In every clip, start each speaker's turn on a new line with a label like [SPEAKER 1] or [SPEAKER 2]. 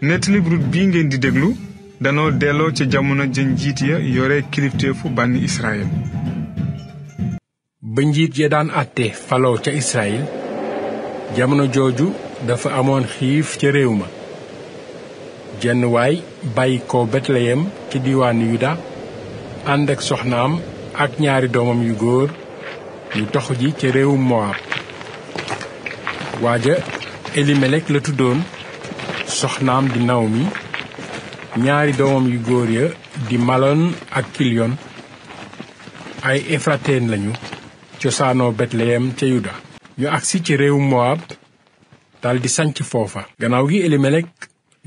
[SPEAKER 1] nettalib Rut bii ngeen di déglu danoo delloo ca jamono ja njiit ya yore kilifteefu bànni Israël.
[SPEAKER 2] ba njiit ya daan àtte faloo ca Israël jamono jooju dafa amoon xiif ca réew ma. jenn waay bàyyi ko Betleyem ci diiwaanu Yuda ànd ak soxnaam ak ñaari doomam yu góor ñu toxu ji ca réewum Moab. waaja Elimelek la tuddoon, soxnaam di Naomi, ñaari doomam yu góor ya di Malon ak Kilion ay Efrateen lañu cosaanoo Betleyem ca Yuda. ñu agsi ci réewum Moab daldi sanc foofa. gannaaw gi Elimelek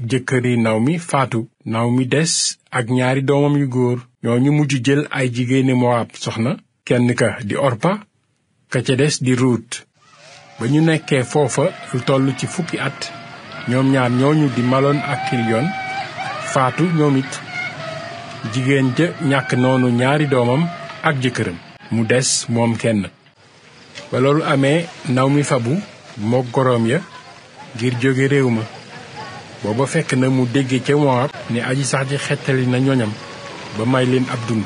[SPEAKER 2] jëkkëri Naomi faatu. Naomi des ak ñaari doomam yu góor. ñooñu mujj jël ay jigéeni Moab soxna, kenn ka di Orpa, ka ca des di Ruut. ba ñu nekkee foofa lu toll ci fukki at, ñoom ñaar ñooñu di Malon ak Kilion faatu ñoom it. jigéen ja ñàkk noonu ñaari doomam ak jëkkëram, mu des moom kenn. ba loolu amee, Naomi fabu mook goroom ya ngir jóge réew ma. booba fekk na mu dégge ca Moab ne aji sax ji xettali na ñoñam ba may leen ab dund.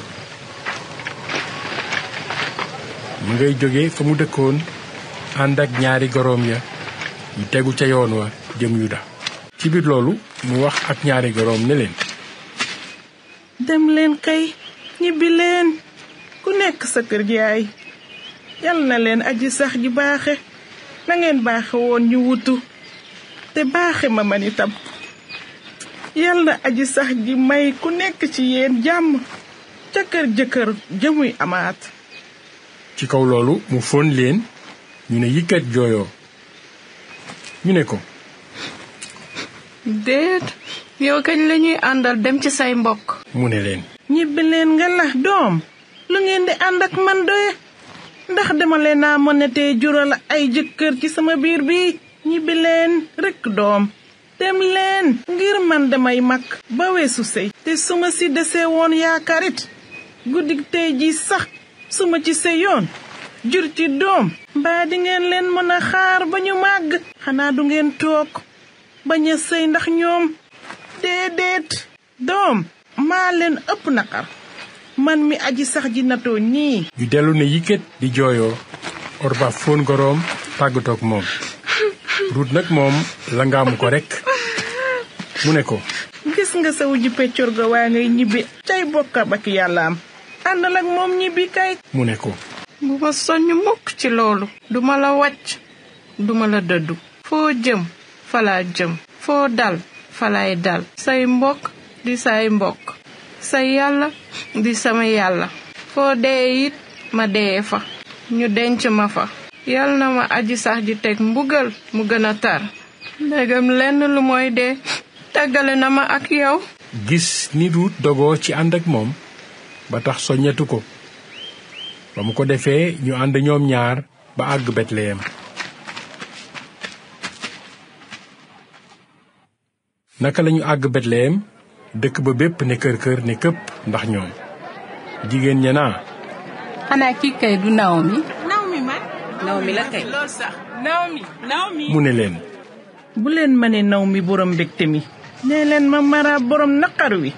[SPEAKER 2] mu ngay jóge fa mu dëkkoon ànd ak ñaari goroom ya ñu tegu ca yoon wa jëm Yuda. ci biir loolu mu wax ak ñaari goroom ne leen,
[SPEAKER 3] dem leen kay, ñibbi leen, ku nekk sa kër yaay. yal na leen aji sax ji baaxe na ngeen baaxe woon ñu wutu, te baaxe ma man itam. yal na aji sax ji may ku nekk ci yéen jàmm ca kër jëkkër jëmuy amaat.
[SPEAKER 2] ci kaw loolu mu fóon leen, ñu ne yikkat jooyoo. ñu ne ko,
[SPEAKER 4] déet, yow kañ lañuy àndal dem ci say mbokk.
[SPEAKER 2] mu ne leen,
[SPEAKER 3] ñibbi leen nga la doom, lu ngeen di ànd ak man doye, ndax dama leen a mënatee jural ay jëkkër ci sama biir bi. ñibbi leen rekk doom, dem leen, ngir man damay mag ba weesu sëy. te su ma si desee woon yaakaarit, guddig tey ji sax su ma ci sëyoon jur ci doom, mbaa di ngeen leen mën a xaar ba ñu màgg. xanaa du ngeen toog bañ a sëy ndax ñoom? déedéet doom, maa leen ëpp naqar, man mi aji sax ji natoo nii.
[SPEAKER 2] ñu dellu ne yikkat di jooyoo. Orpa fóon goroom tàggatoog moom. Ruut nag moom la ngaamu ko rekk. mu ne ko,
[SPEAKER 3] gis nga sa wujju peccor ga waa ngay ñibbi cay bokkam ak yàllaam, àndal ak moom ñibbi kay.
[SPEAKER 2] mu ne ko,
[SPEAKER 4] bu ma soññ mukk ci loolu. duma la wàcc, duma la dëddu. foo jëm falaa jëm, foo dal falaay dal. say mbokk di say mbokk, say yàlla di sama yàlla. foo dee it ma dee fa, ñu denc ma fa. yal na ma aji sax ji teg mbugal mu gën a tar, ndegam lenn lu mooy dee tàggale na ma ak yow.
[SPEAKER 2] gis ni Ruut dogoo ci ànd ak moom ba tax soññetu ko. ba mu ko defee ñu ànd ñoom ñaar ba àgg Betleyem. naka lañu àgg Betleyem, dëkk ba bépp ne kër kër ne këpp ndax ñoom. jigéen ña naa,
[SPEAKER 5] xanaa kii kay du Naomi?
[SPEAKER 6] Naomi la kay. Naomi.
[SPEAKER 2] mu ne leen,
[SPEAKER 3] bu leen ma ne Naomi borom mbégte mi, nee leen ma Mara borom naqar wi,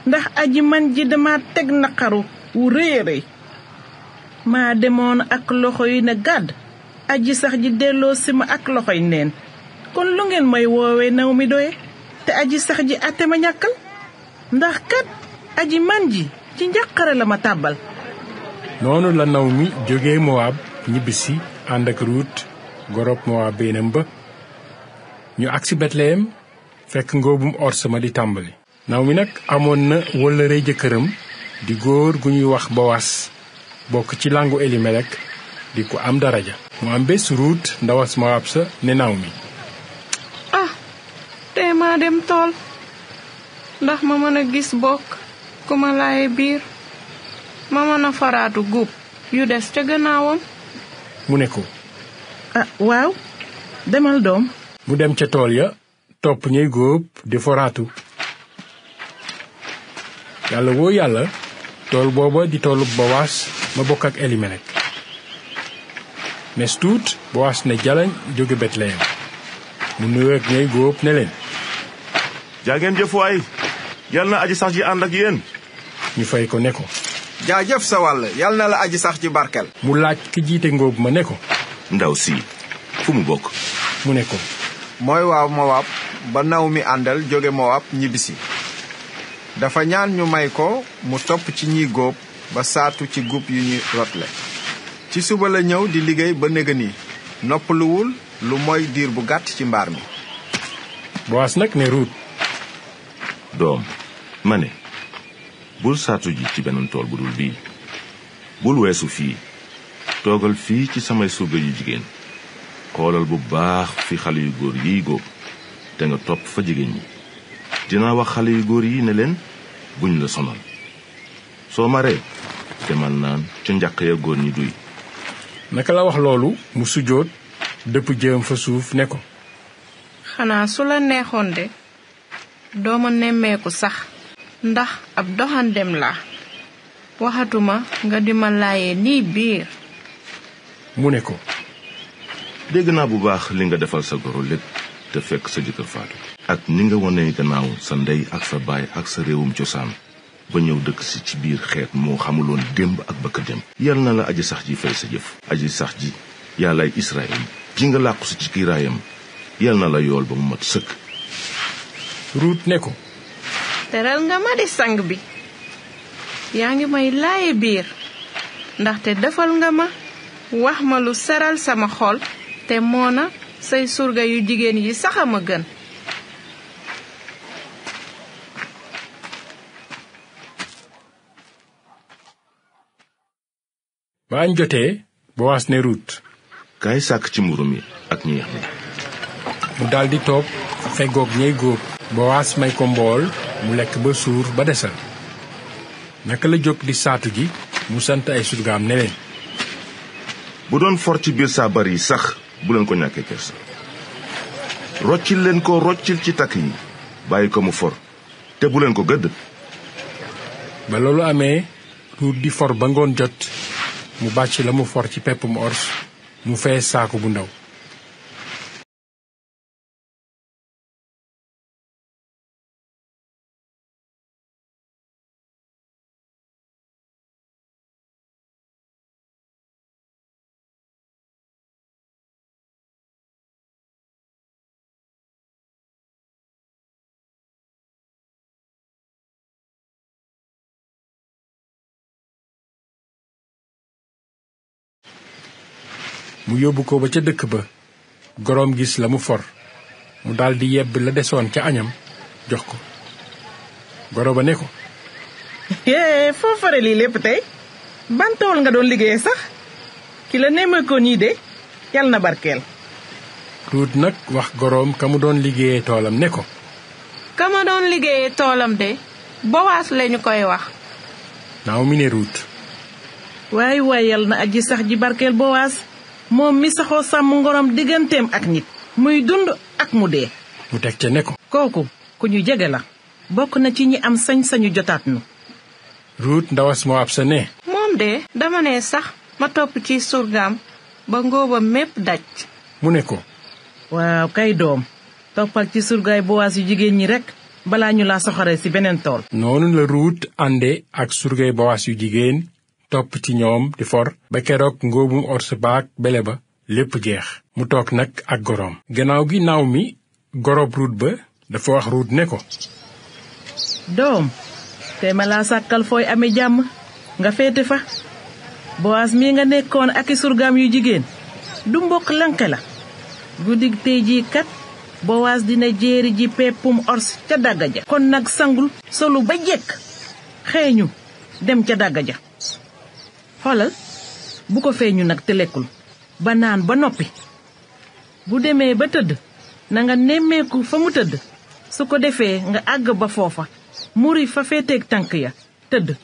[SPEAKER 3] ndax aji man ji dama teg naqaru wu rëy a rëy. maa demoon ak loxo yi ne gàdd, aji sax ji delloo si ma ak loxoy neen. kon lu ngeen may woowee Naomi doye, te aji sax ji àtte ma ñàkkal? ndax kat aji man ji ci njàqare la ma tàbbal.
[SPEAKER 2] noonu la Naomi jóge Moab ñibbisi ànd ak Ruut gorob Moab beenam ba. ñu agsi Betleyem fekk ngóobum ors ma di tàmbali. Naomi nag amoon na wëllëre jëkkëram di góor gu ñuy wax Bowas, bokk ci làngu Elimelek, di ko am daraja. mu am bés Ruut ndawas Moab sa ne Naomi,
[SPEAKER 4] tey maa dem tool ndax ma mën a gis bokk ku ma laaye biir, ma mën a faraatu guub yu des ca gannaawam.
[SPEAKER 2] mu ne ko,
[SPEAKER 3] waaw, demal doom.
[SPEAKER 2] mu dem ca tool ya topp ñuy góob di foraatu. yàlla woo yàlla, tool booba di toolub Bowaas ma bokk ak Elimelek. nes tuut Bowaas ne jalañ jóge Betleyem. mu nuyoo ak ñuy góob ne leen,
[SPEAKER 7] jaa ngeen jëf waay yal na aji sax ji ànd ak yéen.
[SPEAKER 2] ñu fay ko ne ko
[SPEAKER 8] jaajëf sa wàll yal na la aji sax ji barkel.
[SPEAKER 2] mu laaj ki jiite ngóob ma ne ko
[SPEAKER 7] ndaw si fu mu bokk.
[SPEAKER 2] mu ne ko
[SPEAKER 8] mooy waa Mowaab ba Naomi àndal jóge Mowaab ñibbisi. dafa ñaan ñu may ko mu topp ci ñiy góob ba saatu ci gub yu ñu rotle. ci suba la ñëw di liggéey ba néga nii noppaluwul lu mooy diir bu gàtt ci mbaar mi.
[SPEAKER 2] Bowaas nag ne Ruut
[SPEAKER 7] doom ma ne bul saatu ji ci beneen tool bu dul bii bul weesu fii toogal fii ci samay surga yu jigéen xoolal bu baax fi xale yu góor yiy góob te nga topp fa jigéen ñi. dinaa wax xale yu góor yi ne leen buñ la sonal soo maree demal naan ca njaq ya góor ñi duy.
[SPEAKER 2] naka la wax loolu mu sujjóot dëpp jëm fa suuf ne ko
[SPEAKER 4] xanaa su la neexoon de dooma nemmeeku sax ndax ab doxandem la waxatuma nga di ma laayee nii biir.
[SPEAKER 2] mu ne ko
[SPEAKER 7] dégg naa bu baax li nga defal sa goro lépp te fekk sa jëkkër faatu ak ni nga wone gannaaw sa ndey ak sa baay ak sa réewum cosaan ba ñëw dëkk si ci biir xeet moo xamuloon démb ak bëkk dem. yal na la aji sax ji fay sa jëf. aji sax ji yàllaay Israël ji nga làqu si ci kiiraayam yal na la yool ba mu mat sëkk.
[SPEAKER 2] Ruut ne ko
[SPEAKER 4] teral nga ma di sang bi yaa ngi may laaye biir ndaxte defal nga ma wax ma lu seral sama xol te moona say surga yu jigéen yi sax a ma gën.
[SPEAKER 2] ba añ jotee Bowaas ne Ruut
[SPEAKER 7] kaay sàkk ci mburu mi ak ñeex mi.
[SPEAKER 2] mu daldi toog feggoog ñey góob. Bowaas may ko mbool mu lekk ba suur ba desal. naka la jóg di saatu ji mu sant ay surgaam ne leen
[SPEAKER 7] bu doon for ci biir saabar yi sax bu leen ko ñàkkee kersa. roccil leen ko roccil ci takk yi bàyyi ko mu for te bu leen ko gëdd.
[SPEAKER 2] ba loolu amee Ruut di for ba ngoon jot mu bàcc la mu for ci peppum ors mu fees saako bu ndaw. mu yóbbu ko ba ca dëkk ba goroom gis la mu for mu daldi yebb la desoon ca añam jox ko. goro ba ne ko
[SPEAKER 3] foo fare lii lépp tey ban tool nga doon liggéeye sax ki la nemme ko nii de yal na barkeel.
[SPEAKER 2] Ruut nag wax goroom ka mu doon liggéeyee toolam ne ko
[SPEAKER 4] ka ma doon liggéeyee toolam de Bowaas lañu koy wax.
[SPEAKER 2] Naomi ne Ruut
[SPEAKER 3] waay yal na aji sax ji barkeel Bowaas moom mi saxoo sàmm ngorom digganteem ak nit muy dund ak mu dee.
[SPEAKER 2] mu teg ca ne ko
[SPEAKER 3] kooku ku ñu jege la bokk na ci ñi am sañ-sañu jotaat nu.
[SPEAKER 2] Ruut ndawas Mowaab sa ne
[SPEAKER 4] moom de dama ne sax ma topp ci surgaam ba ngóobam mépp daj.
[SPEAKER 2] mu ne ko
[SPEAKER 3] waaw kay doom toppal ci surgaay Bowaas yu jigéen ñi rekk balaa ñu laa soxoree ci beneen tool.
[SPEAKER 2] noonu la Ruut ànde ak surgay Bowaas yu jigéen topp ci ñoom di for ba keroog ngóobum ors baak bele ba lépp jeex. mu toog nag ak goroom. gannaaw gi Naomi gorob Ruut ba dafa wax Ruut ne ko
[SPEAKER 3] doom te ma laa sàkkal fooy amee jàmm nga féete fa. Bowaas mii nga nekkoon ak i surgaam yu jigéen du mbokk lanke la. guddig tey jii kat Bowaas dina jéeri ji peppum ors ca dàgga ja. kon nag sangul solu ba jekk xeeñu dem ca dàgga ja. xoolal bu ko feeñu nag te lekkul ba naan ba noppi bu demee ba tëdd na nga nemmeeku fa mu tëdd su ko defee nga àgg ba foofa muri fa féeteeg tànk ya tëdd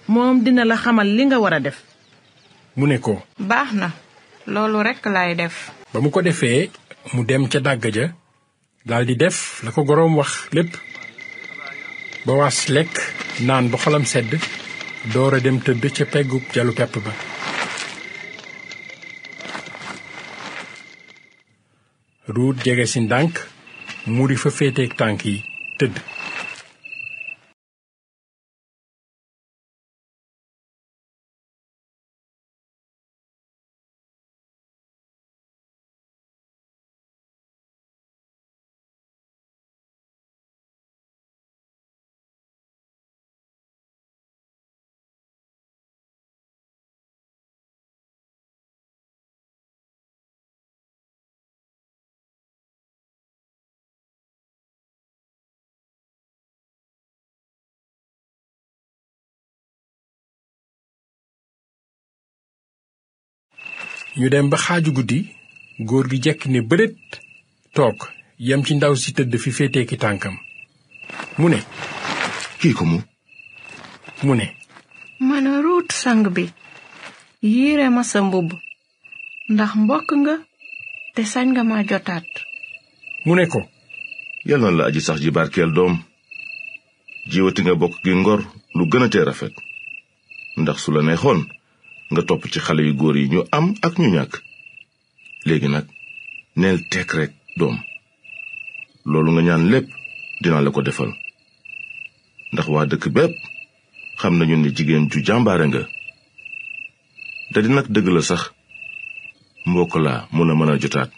[SPEAKER 3] moom dina la xamal li nga war a def.
[SPEAKER 2] mu ne ko
[SPEAKER 4] baax na loolu rekk laay def.
[SPEAKER 2] ba mu ko defee mu dem ca dàgg ja daldi def la ko goroom wax lépp. Bowaas lekk naan ba xolam sedd doora dem tëdd ca peggu jalu pepp ba. Ruut jege si ndànk muri fa féeteeg tànk yi tëdd. ñu dem ba xaaju guddi góor gi jekk ne bërét toog yem ci ndaw si tëdd fi féetee ki tànkam mu ne
[SPEAKER 7] kii ko
[SPEAKER 2] mu ne
[SPEAKER 4] mën a ruut sang bi yiire ma sa mbubb ndax mbokk nga te sañ nga ma jotaat.
[SPEAKER 2] mu ne ko
[SPEAKER 7] yal na la aji sax ji barkeel doom jiwati nga bokk gi ngor lu gën a tee rafet ndax su la neexoon nga topp ci xale yu góor yi ñu am ak ñu ñàkk léegi nag neel tekk rek doom loolu nga ñaan lépp dinaa la ko defal ndax waa dëkk bépp xam nañu ne jigéen ju jàmbaare nga te di nag dëgg la sax mbokk laa mun a mën a jotaat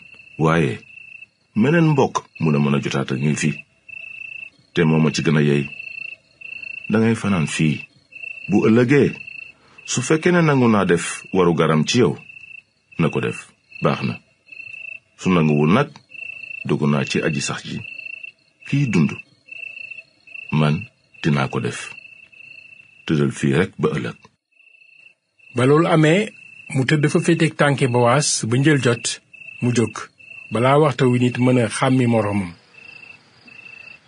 [SPEAKER 7] waaye meneen mbokk mun a mën a jotaat ak ngi fi te mooma ci gën a yey dangay fanaan fii bu ëllëgee su fekkee ne nangu naa def waru garam ci yow na ko def baax na su nanguwul nag dogu naa ci aji sax ji kiy dund man dinaa ko def tëddal fii rekk ba ëllëg.
[SPEAKER 2] ba loolu amee mu tëdd fa féeteeg tànki Bowaas ba njël jot mu jóg balaa waxta wi nit mën a xàmmi moroomam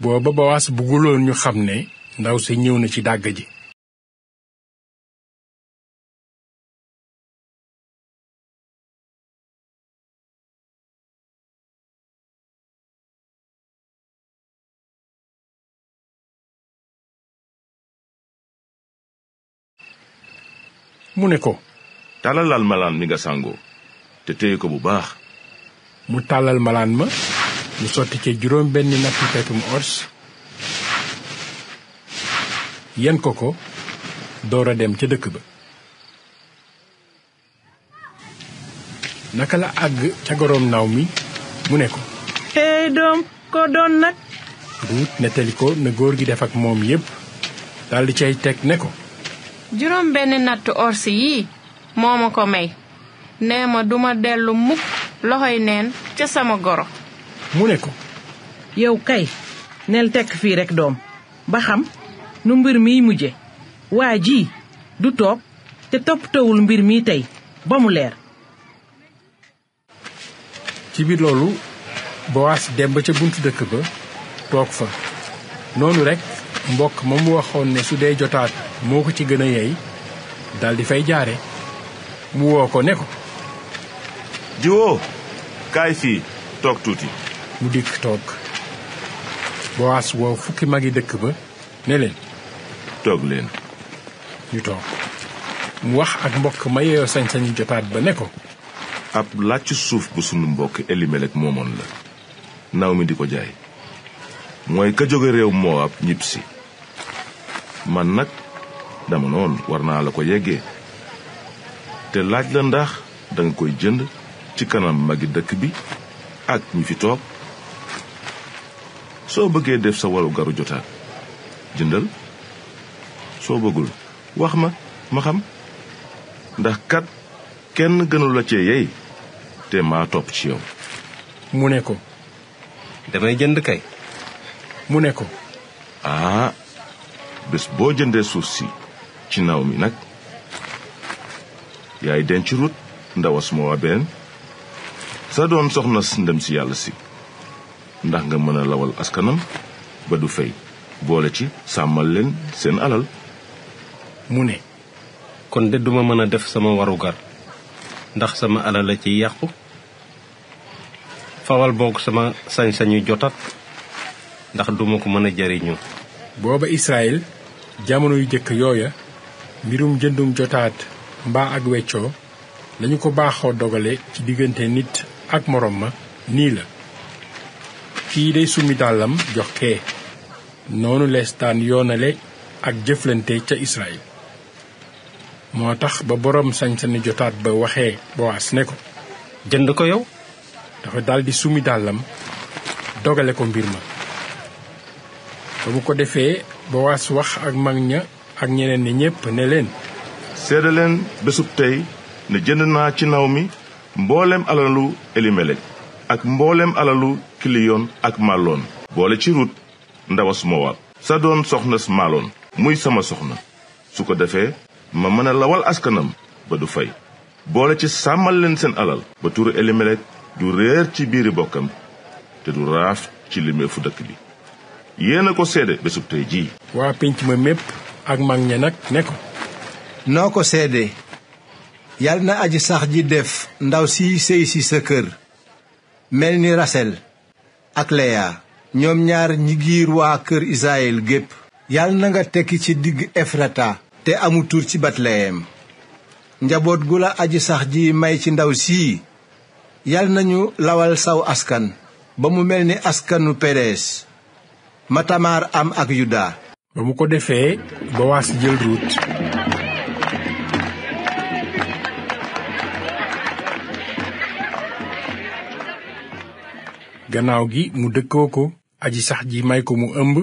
[SPEAKER 2] booba Bowaas bugguloon ñu xam ne ndaw sa ñëw na ci dàgg ji. mu ne ko
[SPEAKER 7] tàllalal malaan mi nga sàngoo te téye ko bu baax.
[SPEAKER 2] mu tàllal malaan ma mu sotti ca juróom benni nappi petum ors yen ko door a dem ca dëkk ba. naka la àgg ca goroom naaw mi mu ne ko
[SPEAKER 3] hey doom ko doon nag.
[SPEAKER 2] Ruut nettali ko na góor gi def ak moom yépp daldi cay teg ne ko
[SPEAKER 4] juróom benn nattu orsi yii moo ma ko may nee ma duma dellu mukk loxoy neen ca sama goro.
[SPEAKER 2] mu ne ko
[SPEAKER 3] yow kay neel tekk fii rekk doom ba xam nu mbir miy mujje waa ji du toog te toppatawul mbir mi tey ba mu leer.
[SPEAKER 2] ci biir loolu Bowaas dem ba ca buntu dëkk ba toog fa noonu rekk mbokk ma mu waxoon ne su dee jotaat moo ko ci gën a yey daldi fay jaare mu woo ko ne ko
[SPEAKER 7] jiwoo kaay fii toog tuuti.
[SPEAKER 2] mu dikk toog Bowaas woo fukki magi dëkk ba ne leen
[SPEAKER 7] toog leen.
[SPEAKER 2] ñu toog mu wax ak mbokk ma yeyoo sañ-sañu jotaat ba ne ko
[SPEAKER 7] ab làcc suuf bu sunu mbokk Elimelek moomoon la Naomi di ko jaay mooy ka jóge réew Moab ñibbisi man nag dama noon war naa la ko yeggee te laaj la ndax danga koy jënd ci kanam magi dëkk bi ak ñi fi toog soo bëggee def sa waru garu jotaat jëndal soo bëggul wax ma xam ndax kat kenn gënu la cee yey te maa topp ci yow.
[SPEAKER 2] mu ne ko
[SPEAKER 9] damay jënd kay.
[SPEAKER 2] mu ne ko
[SPEAKER 7] bés boo jëndee suuf si ci Naomi nag yaay denc Rut ndawas Mowaben sa doon soxna ndem si yàlla si ndax nga mën a lawal askanam ba du fay boole ci sàmmal leen seen alal.
[SPEAKER 2] mu ne
[SPEAKER 9] kon de duma mën a def sama warugar ndax sama alal la ci yàqu fawal boog sama sañ-sañu jotat ndax duma ko mën a jariñu.
[SPEAKER 2] booba Israël jamono yu jëkk yooya mbirum jëndum jotaat mbaa ak weccoo lañu ko baaxoo dogale ci diggante nit ak moroom ma nii la kii day summi dàllam jox kee noonu lees daan yoonale ak jëflante ca Israël. moo tax ba boroom sañ-sañu jotaat ba waxee Bowaas ne ko
[SPEAKER 9] jënd ko yow.
[SPEAKER 2] dafa daldi sumi dàllam dogale ko mbir ma. ba mu ko defee Bowaas wax ak mag ña ak ñeneen ñi ñépp ne leen
[SPEAKER 7] seede leen bésub tey ne jënd naa ci Naomi mboolem alalu Elimelek ak mboolem alalu Kiliyon ak Maloon boole ci Rut ndawas Mowab sa doon soxnas Maloon muy sama soxna su ko defee ma mën a lawal askanam ba du fay boole ci sàmmal leen seen alal ba turu Elimelek du réer ci biiri bokkam te du raaf ci limeefu dëkk bi yéen a ko seede bésub tey jii.
[SPEAKER 2] waa pénc ma mépp ak mag ña nag ne ko
[SPEAKER 10] noo ko seede yal na aji sax ji def ndaw si sëy si sa kër mel ni Rasel ak Leya ñoom ñaar ñi giir waa kër Israyil gépp yal na nga tekki ci digg Efrata te amu tur ci Betleyem njaboot gu la aji sax ji may ci ndaw sii yal nañu lawal saw askan ba mu mel ni askanu Peres ma Tamar am ak Yuda.
[SPEAKER 2] ba mu ko defee Bowaas jël Rut gannaaw gi mu dëkkoo ko aji sax ji may ko mu ëmb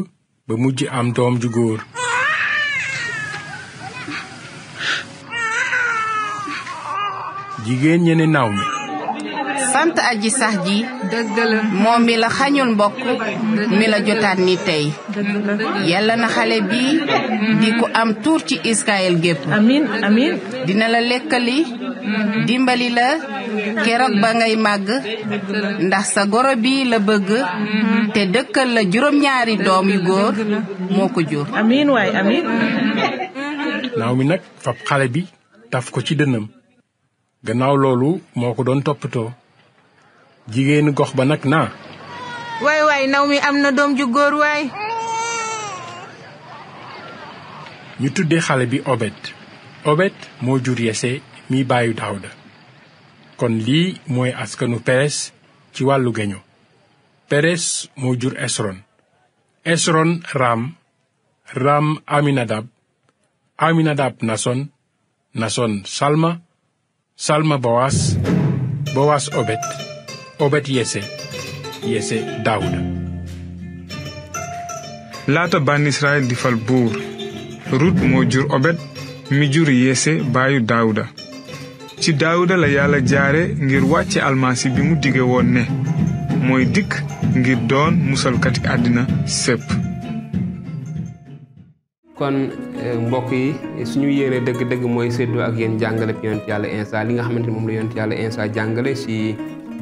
[SPEAKER 2] ba mujj am doom ju góor. jigéen ñe ne Naomi
[SPEAKER 5] sant aji sax ji moom mi la xañul mbokk mi la jotaat ni tey yàlla na xale bi di ko am tuur ci Israël gépp.
[SPEAKER 3] amiin amiin.
[SPEAKER 5] dina la lekkali dimbali la keroog ba ngay màgg ndax sa goro bi la bëgg te dëkkal la juróom-ñaari doom yu góor moo ko jur.
[SPEAKER 3] amiin waay amiin.
[SPEAKER 2] Naomi nag fab xale bi taf ko ci dënnam gannaaw loolu moo ko doon toppatoo. jigéenu gox ba nag naa
[SPEAKER 6] waay Naomi am na doom ju góor waay.
[SPEAKER 2] ñu tuddee xale bi Obed moo jur Yese mi baayu Daawuda. kon lii mooy askanu Peres ci wàllu geño. Peres moo jur Esron Ram Aminadab Nason Salma Bowaas Obed Yese Daawuda.
[SPEAKER 1] laata bànn Israël di fal buur Rut moo jur Obed mi jur Yese baayu Daawuda. ci Daawuda la Yàlla jaare ngir wàcce almasi bi mu dige woon ne mooy dikk ngir doon musalkati àddina sépp.
[SPEAKER 11] kon mbokk yi suñu yéene dëgg-dëgg mooy séddoo ak yéen jàngale yonent Yàlla Iisaa li nga xamante ni moom la yonent Yàlla Iisaa jàngale ci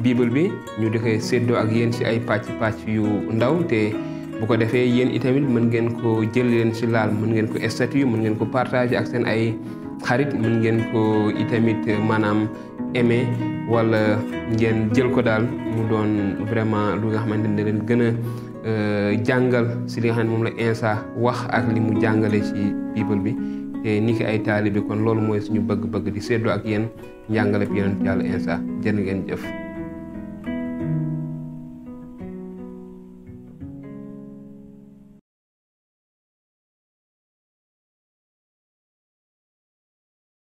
[SPEAKER 11] bible bi ñu di koy séddoo ak yéen ci ay pàcc yu ndaw te bu ko defee yéen itamit mën ngeen ko jël leen ci laal mën ngeen ko statut mën ngeen ko partager ak seen ay xarit mën ngeen ko itamit maanaam aimer wala ngeen jël ko daal mu doon vraiment lu nga xamante ne leen gën a jàngal ci li nga xam ne moom la Iisaa wax ak li mu jàngale ci bible bi te ni ki ay taalibe kon loolu mooy suñu bëgg-bëgg di séddoo ak yéen njàngale bi yonent Yàlla Iisaa jërë ngeen jëf.